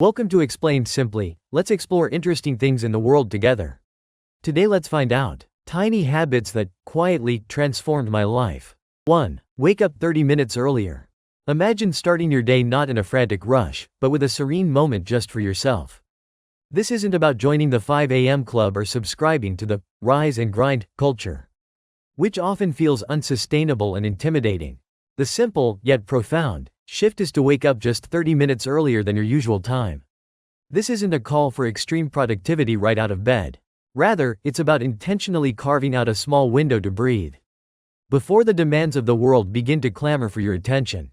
Welcome to Explained Simply. Let's explore interesting things in the world together. Today let's find out tiny habits that quietly transformed my life. 1. Wake up 30 minutes earlier. Imagine starting your day not in a frantic rush, but with a serene moment just for yourself. This isn't about joining the 5 a.m. club or subscribing to the rise and grind culture, which often feels unsustainable and intimidating. The simple, yet profound, shift is to wake up just 30 minutes earlier than your usual time. This isn't a call for extreme productivity right out of bed. Rather, it's about intentionally carving out a small window to breathe before the demands of the world begin to clamor for your attention.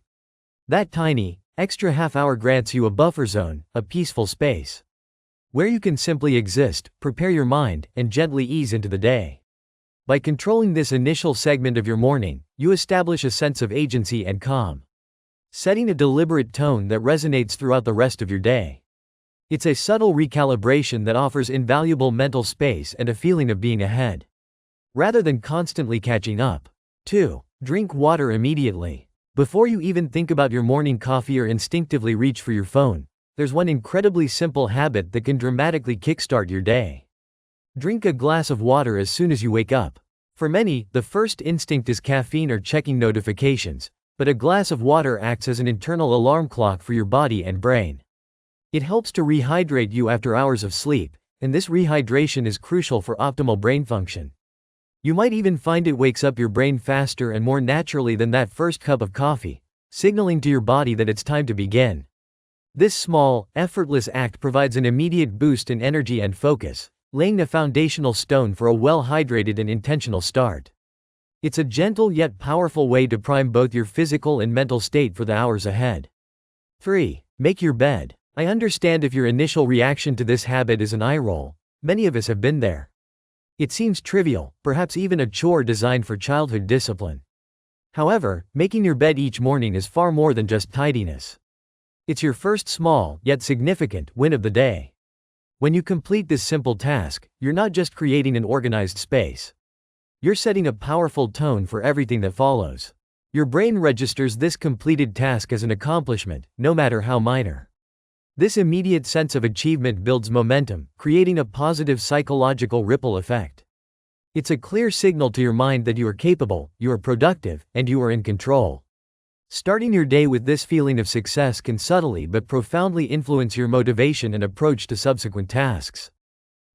That tiny, extra half-hour grants you a buffer zone, a peaceful space where you can simply exist, prepare your mind, and gently ease into the day. By controlling this initial segment of your morning, you establish a sense of agency and calm, setting a deliberate tone that resonates throughout the rest of your day. It's a subtle recalibration that offers invaluable mental space and a feeling of being ahead, rather than constantly catching up. 2. Drink water immediately. Before you even think about your morning coffee or instinctively reach for your phone, there's one incredibly simple habit that can dramatically kickstart your day. Drink a glass of water as soon as you wake up. For many, the first instinct is caffeine or checking notifications, but a glass of water acts as an internal alarm clock for your body and brain. It helps to rehydrate you after hours of sleep, and this rehydration is crucial for optimal brain function. You might even find it wakes up your brain faster and more naturally than that first cup of coffee, signaling to your body that it's time to begin. This small, effortless act provides an immediate boost in energy and focus, laying a foundational stone for a well-hydrated and intentional start. It's a gentle yet powerful way to prime both your physical and mental state for the hours ahead. 3. Make your bed. I understand if your initial reaction to this habit is an eye roll. Many of us have been there. It seems trivial, perhaps even a chore designed for childhood discipline. However, making your bed each morning is far more than just tidiness. It's your first small, yet significant, win of the day. When you complete this simple task, you're not just creating an organized space. You're setting a powerful tone for everything that follows. Your brain registers this completed task as an accomplishment, no matter how minor. This immediate sense of achievement builds momentum, creating a positive psychological ripple effect. It's a clear signal to your mind that you are capable, you are productive, and you are in control. Starting your day with this feeling of success can subtly but profoundly influence your motivation and approach to subsequent tasks,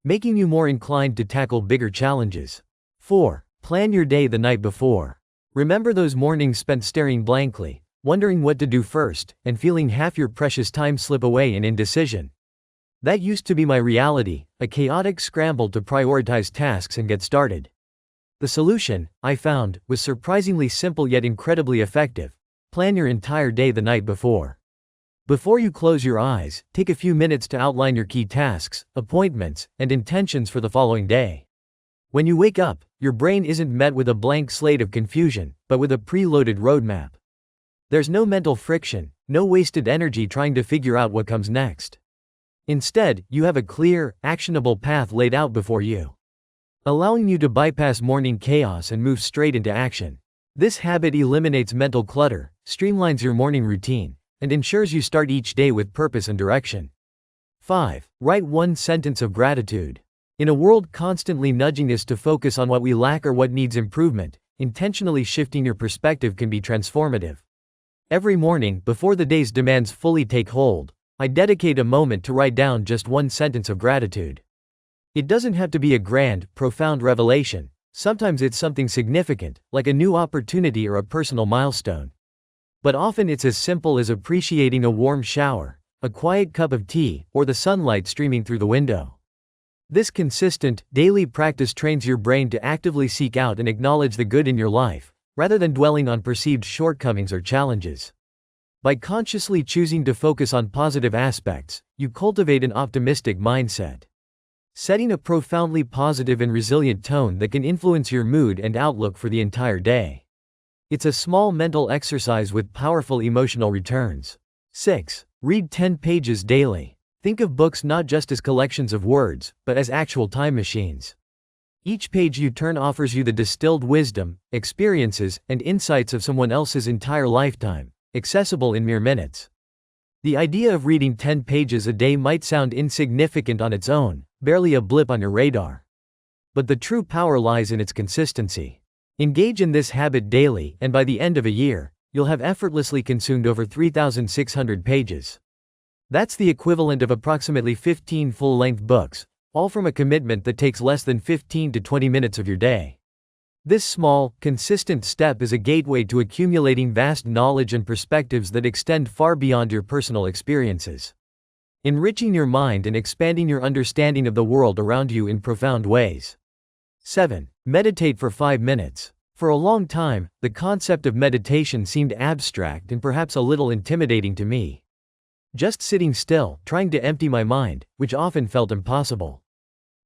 making you more inclined to tackle bigger challenges. 4. Plan your day the night before. Remember those mornings spent staring blankly, wondering what to do first, and feeling half your precious time slip away in indecision? That used to be my reality, a chaotic scramble to prioritize tasks and get started. The solution, I found, was surprisingly simple yet incredibly effective. Plan your entire day the night before. Before you close your eyes, take a few minutes to outline your key tasks, appointments, and intentions for the following day. When you wake up, your brain isn't met with a blank slate of confusion, but with a preloaded roadmap. There's no mental friction, no wasted energy trying to figure out what comes next. Instead, you have a clear, actionable path laid out before you, allowing you to bypass morning chaos and move straight into action. This habit eliminates mental clutter, streamlines your morning routine, and ensures you start each day with purpose and direction. 5. Write one sentence of gratitude. In a world constantly nudging us to focus on what we lack or what needs improvement, intentionally shifting your perspective can be transformative. Every morning, before the day's demands fully take hold, I dedicate a moment to write down just one sentence of gratitude. It doesn't have to be a grand, profound revelation. Sometimes it's something significant, like a new opportunity or a personal milestone. But often it's as simple as appreciating a warm shower, a quiet cup of tea, or the sunlight streaming through the window. This consistent, daily practice trains your brain to actively seek out and acknowledge the good in your life, rather than dwelling on perceived shortcomings or challenges. By consciously choosing to focus on positive aspects, you cultivate an optimistic mindset, setting a profoundly positive and resilient tone that can influence your mood and outlook for the entire day. It's a small mental exercise with powerful emotional returns. 6. Read 10 pages daily. Think of books not just as collections of words, but as actual time machines. Each page you turn offers you the distilled wisdom, experiences, and insights of someone else's entire lifetime, accessible in mere minutes. The idea of reading 10 pages a day might sound insignificant on its own, barely a blip on your radar. But the true power lies in its consistency. Engage in this habit daily, and by the end of a year, you'll have effortlessly consumed over 3,600 pages. That's the equivalent of approximately 15 full-length books, all from a commitment that takes less than 15 to 20 minutes of your day. This small, consistent step is a gateway to accumulating vast knowledge and perspectives that extend far beyond your personal experiences, enriching your mind and expanding your understanding of the world around you in profound ways. 7. Meditate for 5 minutes. For a long time, the concept of meditation seemed abstract and perhaps a little intimidating to me. Just sitting still, trying to empty my mind, which often felt impossible.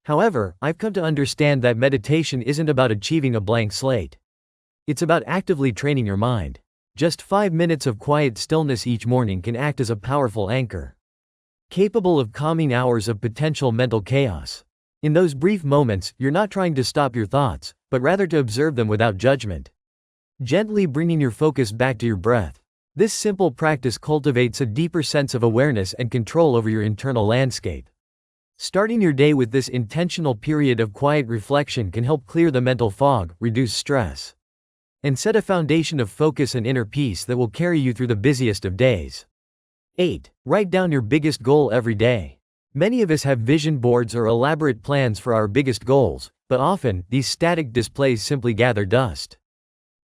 However, I've come to understand that meditation isn't about achieving a blank slate. It's about actively training your mind. Just 5 minutes of quiet stillness each morning can act as a powerful anchor, capable of calming hours of potential mental chaos. In those brief moments, you're not trying to stop your thoughts, but rather to observe them without judgment, gently bringing your focus back to your breath. This simple practice cultivates a deeper sense of awareness and control over your internal landscape. Starting your day with this intentional period of quiet reflection can help clear the mental fog, reduce stress, and set a foundation of focus and inner peace that will carry you through the busiest of days. 8. Write down your biggest goal every day. Many of us have vision boards or elaborate plans for our biggest goals, but often, these static displays simply gather dust,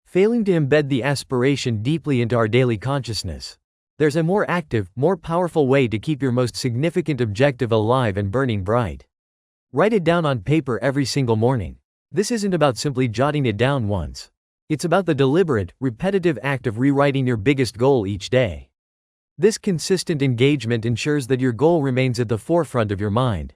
failing to embed the aspiration deeply into our daily consciousness. There's a more active, more powerful way to keep your most significant objective alive and burning bright. Write it down on paper every single morning. This isn't about simply jotting it down once. It's about the deliberate, repetitive act of rewriting your biggest goal each day. This consistent engagement ensures that your goal remains at the forefront of your mind,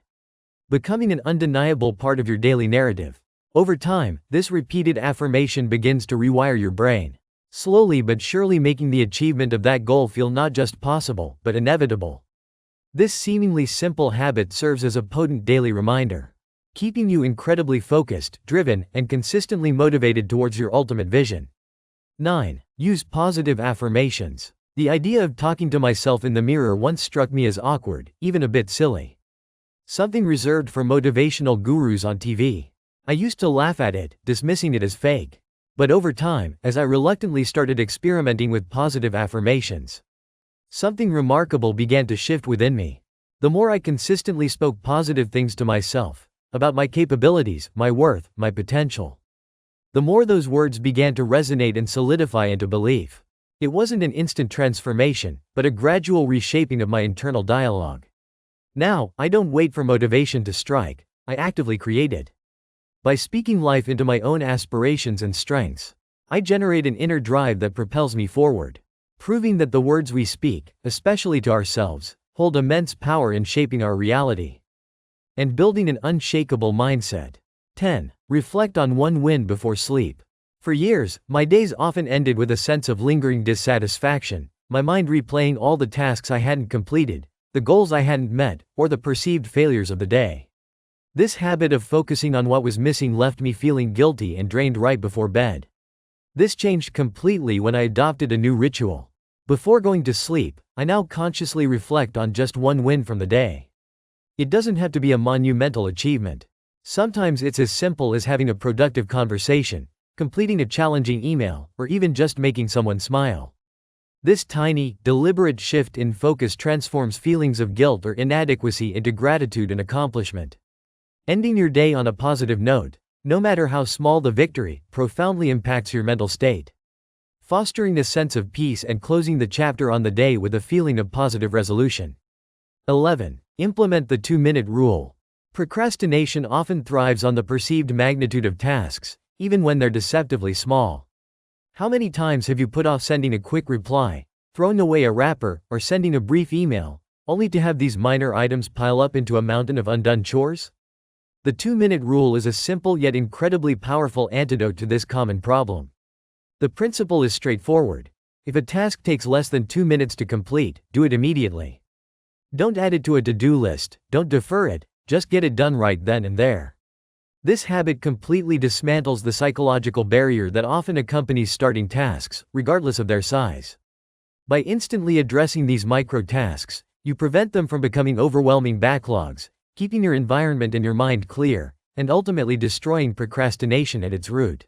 becoming an undeniable part of your daily narrative. Over time, this repeated affirmation begins to rewire your brain, slowly but surely making the achievement of that goal feel not just possible, but inevitable. This seemingly simple habit serves as a potent daily reminder, keeping you incredibly focused, driven, and consistently motivated towards your ultimate vision. 9. Use positive affirmations. The idea of talking to myself in the mirror once struck me as awkward, even a bit silly. Something reserved for motivational gurus on TV. I used to laugh at it, dismissing it as fake. But over time, as I reluctantly started experimenting with positive affirmations, something remarkable began to shift within me. The more I consistently spoke positive things to myself, about my capabilities, my worth, my potential, the more those words began to resonate and solidify into belief. It wasn't an instant transformation, but a gradual reshaping of my internal dialogue. Now, I don't wait for motivation to strike, I actively create it. By speaking life into my own aspirations and strengths, I generate an inner drive that propels me forward, proving that the words we speak, especially to ourselves, hold immense power in shaping our reality and building an unshakable mindset. 10. Reflect on one win before sleep. For years, my days often ended with a sense of lingering dissatisfaction, my mind replaying all the tasks I hadn't completed, the goals I hadn't met, or the perceived failures of the day. This habit of focusing on what was missing left me feeling guilty and drained right before bed. This changed completely when I adopted a new ritual. Before going to sleep, I now consciously reflect on just one win from the day. It doesn't have to be a monumental achievement. Sometimes it's as simple as having a productive conversation, completing a challenging email, or even just making someone smile. This tiny, deliberate shift in focus transforms feelings of guilt or inadequacy into gratitude and accomplishment. Ending your day on a positive note, no matter how small the victory, profoundly impacts your mental state, fostering a sense of peace and closing the chapter on the day with a feeling of positive resolution. 11. Implement the 2-minute rule. Procrastination often thrives on the perceived magnitude of tasks, even when they're deceptively small. How many times have you put off sending a quick reply, throwing away a wrapper, or sending a brief email, only to have these minor items pile up into a mountain of undone chores? The 2-minute rule is a simple yet incredibly powerful antidote to this common problem. The principle is straightforward. If a task takes less than 2 minutes to complete, do it immediately. Don't add it to a to-do list, don't defer it, just get it done right then and there. This habit completely dismantles the psychological barrier that often accompanies starting tasks, regardless of their size. By instantly addressing these micro tasks, you prevent them from becoming overwhelming backlogs, keeping your environment and your mind clear, and ultimately destroying procrastination at its root.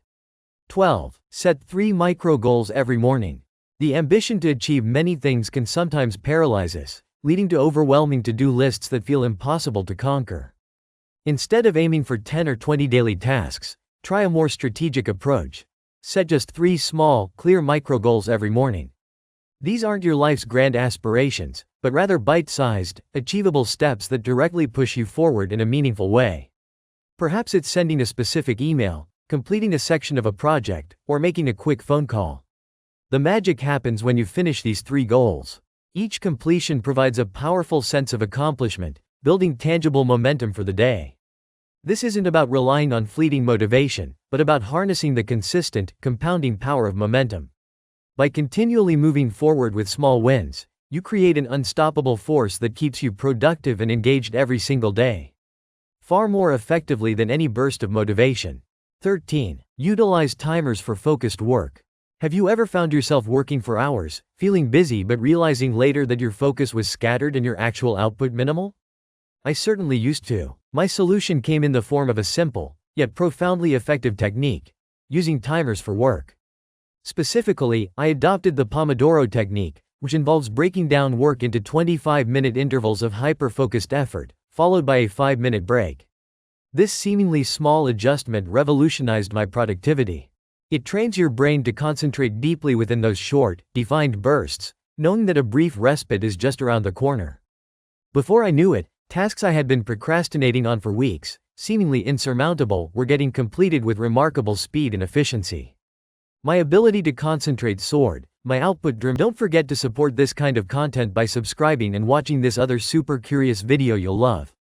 12. Set 3 micro goals every morning. The ambition to achieve many things can sometimes paralyze us, leading to overwhelming to-do lists that feel impossible to conquer. Instead of aiming for 10 or 20 daily tasks, try a more strategic approach. Set just 3 small, clear micro goals every morning. These aren't your life's grand aspirations, but rather bite-sized, achievable steps that directly push you forward in a meaningful way. Perhaps it's sending a specific email, completing a section of a project, or making a quick phone call. The magic happens when you finish these 3 goals. Each completion provides a powerful sense of accomplishment, building tangible momentum for the day. This isn't about relying on fleeting motivation, but about harnessing the consistent, compounding power of momentum. By continually moving forward with small wins, you create an unstoppable force that keeps you productive and engaged every single day. Far more effectively than any burst of motivation. 13. Utilize timers for focused work. Have you ever found yourself working for hours, feeling busy but realizing later that your focus was scattered and your actual output minimal? I certainly used to. My solution came in the form of a simple, yet profoundly effective technique: using timers for work. Specifically, I adopted the Pomodoro technique, which involves breaking down work into 25-minute intervals of hyper-focused effort, followed by a 5-minute break. This seemingly small adjustment revolutionized my productivity. It trains your brain to concentrate deeply within those short, defined bursts, knowing that a brief respite is just around the corner. Before I knew it, tasks I had been procrastinating on for weeks, seemingly insurmountable, were getting completed with remarkable speed and efficiency. My ability to concentrate soared, my output dreamed. Don't forget to support this kind of content by subscribing and watching this other super curious video you'll love.